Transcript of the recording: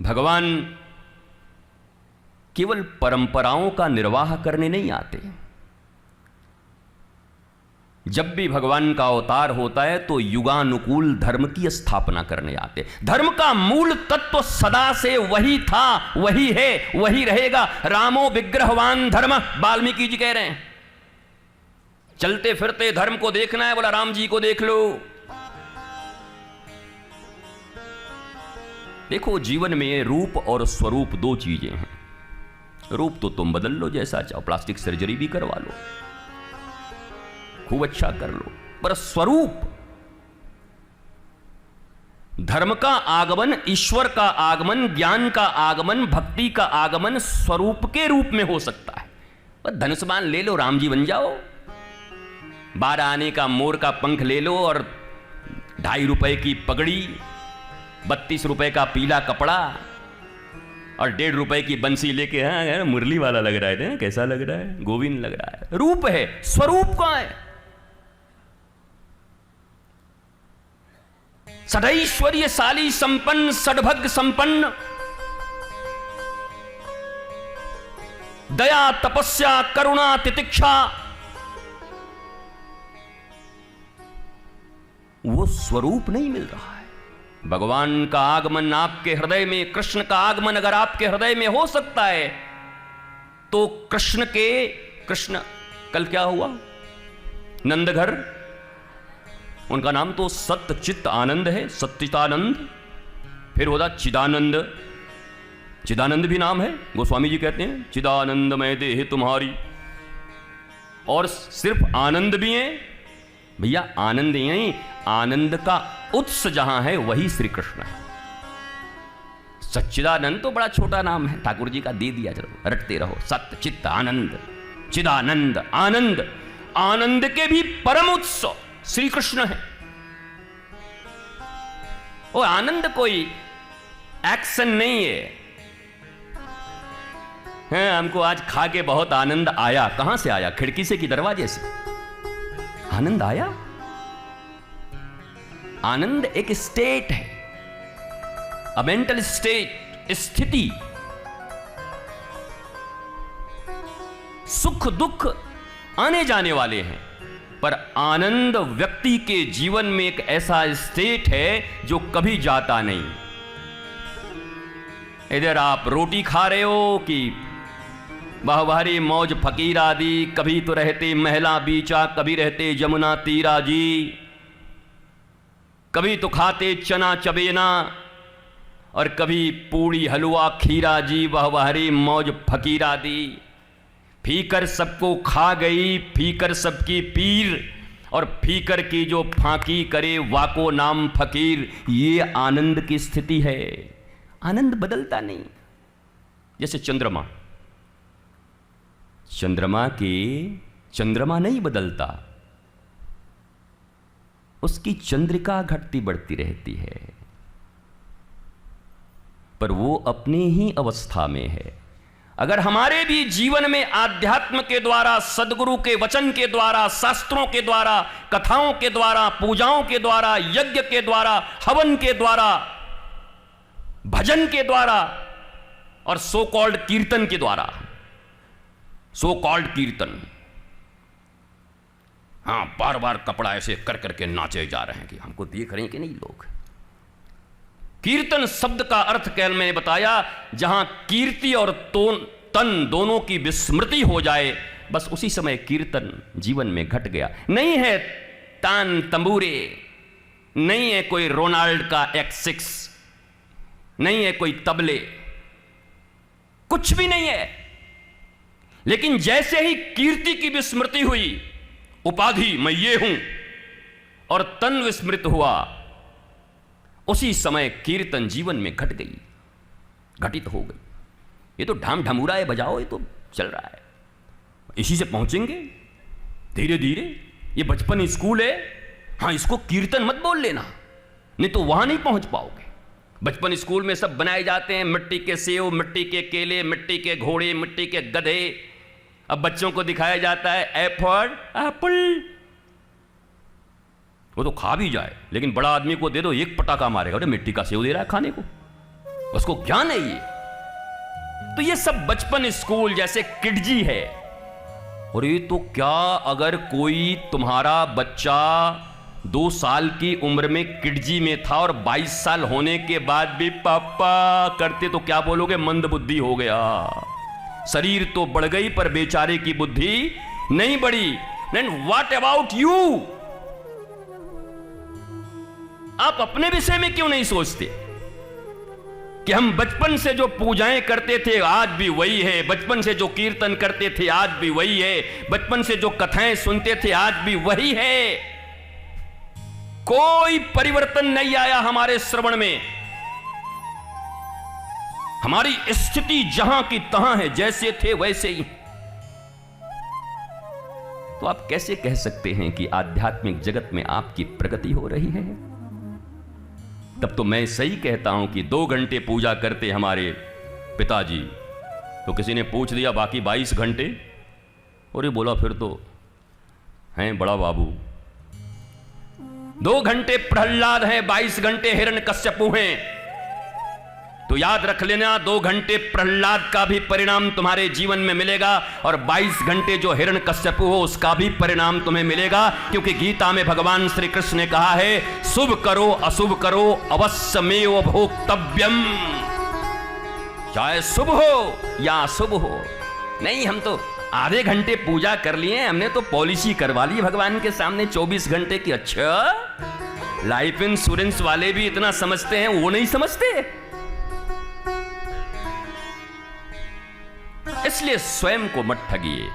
भगवान केवल परंपराओं का निर्वाह करने नहीं आते। जब भी भगवान का अवतार होता है तो युगानुकूल धर्म की स्थापना करने आते। धर्म का मूल तत्व सदा से वही था, वही है, वही रहेगा। रामो विग्रहवान धर्म, वाल्मीकि जी कह रहे हैं। चलते फिरते धर्म को देखना है, बोला राम जी को देख लो। देखो, जीवन में रूप और स्वरूप दो चीजें हैं। रूप तो तुम बदल लो जैसा चाहो, प्लास्टिक सर्जरी भी करवा लो, खूब अच्छा कर लो, पर स्वरूप, धर्म का आगमन, ईश्वर का आगमन, ज्ञान का आगमन, भक्ति का आगमन स्वरूप के रूप में हो सकता है। पर धनुष्मान ले लो, राम जी बन जाओ। 12 आने का मोर का पंख ले लो और 2.5 रुपए की पगड़ी, 32 रुपए का पीला कपड़ा और 1.5 रुपए की बंसी लेके, हाँ मुरली वाला लग रहा है, कैसा लग रहा है, गोविंद लग रहा है। रूप है, स्वरूप कहां है? षडैश्वर्यशाली संपन्न, षडभग संपन्न, दया तपस्या करुणा तितिक्षा, वो स्वरूप नहीं मिल रहा है। भगवान का आगमन आपके हृदय में, कृष्ण का आगमन अगर आपके हृदय में हो सकता है तो कृष्ण कल क्या हुआ, नंदघर, उनका नाम तो सत्य चित्त आनंद है, सच्चिदानंद। फिर होता चिदानंद, चिदानंद भी नाम है, गोस्वामी जी कहते हैं चिदानंद मैं देह तुम्हारी। और सिर्फ आनंद भी है भैया, आनंद यही, आनंद का उत्स जहां है वही श्री कृष्ण है। सच्चिदानंद तो बड़ा छोटा नाम है, ठाकुर जी का दे दिया, चलो रटते रहो। सत्य चित्त आनंद, चिदानंद, आनंद, आनंद के भी परम उत्स श्री कृष्ण है। वो आनंद कोई एक्शन नहीं है। हमको आज खा के बहुत आनंद आया, कहां से आया? खिड़की से कि दरवाजे से आनंद आया? आनंद एक स्टेट है, अ मेंटल स्टेट, स्थिति। सुख दुख आने जाने वाले हैं, पर आनंद व्यक्ति के जीवन में एक ऐसा स्टेट है जो कभी जाता नहीं। इधर आप रोटी खा रहे हो कि बाहरी मौज फकीर आदि, कभी तो रहते महला बीचा, कभी रहते जमुना तीरा जी, कभी तो खाते चना चबेना, और कभी पूड़ी हलवा खीरा जी, बाहरी मौज फकीर आदि। फीकर सबको खा गई, फीकर सबकी पीर, और फीकर की जो फांकी करे वाको नाम फकीर। ये आनंद की स्थिति है। आनंद बदलता नहीं। जैसे चंद्रमा, चंद्रमा नहीं बदलता, उसकी चंद्रिका घटती बढ़ती रहती है, पर वो अपनी ही अवस्था में है। अगर हमारे भी जीवन में आध्यात्म के द्वारा, सदगुरु के वचन के द्वारा, शास्त्रों के द्वारा, कथाओं के द्वारा, पूजाओं के द्वारा, यज्ञ के द्वारा, हवन के द्वारा, भजन के द्वारा और सो कॉल्ड कीर्तन के द्वारा, सो कॉल्ड कीर्तन, हाँ बार बार कपड़ा ऐसे कर करके नाचे जा रहे हैं कि हमको देख रहे हैं कि नहीं लोग। कीर्तन शब्द का अर्थ कैल मैंने बताया, जहां कीर्ति और तन दोनों की विस्मृति हो जाए, बस उसी समय कीर्तन जीवन में घट गया। नहीं है तान तंबूरे, नहीं है कोई रोनाल्ड का X6, नहीं है कोई तबले, कुछ भी नहीं है। लेकिन जैसे ही कीर्ति की विस्मृति हुई, उपाधि मैं ये हूं, और तन विस्मृत हुआ, उसी समय कीर्तन जीवन में घट गई, घटित हो गई। ये तो ढाम ढमूरा है, बजाओ, ये तो चल रहा है, इसी से पहुंचेंगे धीरे धीरे। ये बचपन स्कूल है, हाँ इसको कीर्तन मत बोल लेना, नहीं तो वहां नहीं पहुंच पाओगे। बचपन स्कूल में सब बनाए जाते हैं, मिट्टी के सेव, मिट्टी के केले, मिट्टी के घोड़े, मिट्टी के गधे। अब बच्चों को दिखाया जाता है ए फॉर एप्पल, वो तो खा भी जाए, लेकिन बड़ा आदमी को दे दो एक पटाखा मारेगा, अरे मिट्टी का सेव दे रहा है खाने को। उसको ज्ञान है ये। तो ये सब बचपन स्कूल जैसे किडजी है। और ये तो क्या, अगर कोई तुम्हारा बच्चा 2 साल की उम्र में किडजी में था और 22 साल होने के बाद भी पापा करते तो क्या बोलोगे? मंदबुद्धि हो गया। शरीर तो बढ़ गई पर बेचारे की बुद्धि नहीं बढ़ी। Then what about you? आप अपने विषय में क्यों नहीं सोचते कि हम बचपन से जो पूजाएं करते थे आज भी वही है, बचपन से जो कीर्तन करते थे आज भी वही है, बचपन से जो कथाएं सुनते थे आज भी वही है। कोई परिवर्तन नहीं आया हमारे श्रवण में। हमारी स्थिति जहां की तहां है, जैसे थे वैसे ही। तो आप कैसे कह सकते हैं कि आध्यात्मिक जगत में आपकी प्रगति हो रही है? तब तो मैं सही कहता हूं कि 2 घंटे पूजा करते हमारे पिताजी, तो किसी ने पूछ दिया बाकी 22 घंटे, और ये बोला फिर तो हैं बड़ा बाबू। 2 घंटे प्रहलाद हैं, 22 घंटे हिरण्यकश्यपु हैं। तो याद रख लेना, 2 घंटे प्रहलाद का भी परिणाम तुम्हारे जीवन में मिलेगा और 22 घंटे जो हिरण्यकश्यपु हो उसका भी परिणाम तुम्हें मिलेगा। क्योंकि गीता में भगवान श्री कृष्ण ने कहा है, शुभ करो अशुभ करो अवश्यमेव भोक्तव्यम। चाहे शुभ हो या अशुभ हो। नहीं, हम तो आधे घंटे पूजा कर लिए, हमने तो पॉलिसी करवा ली भगवान के सामने 24 घंटे की। अच्छा, लाइफ इंश्योरेंस वाले भी इतना समझते हैं, वो नहीं समझते। इसलिए स्वयं को मत ठगिए।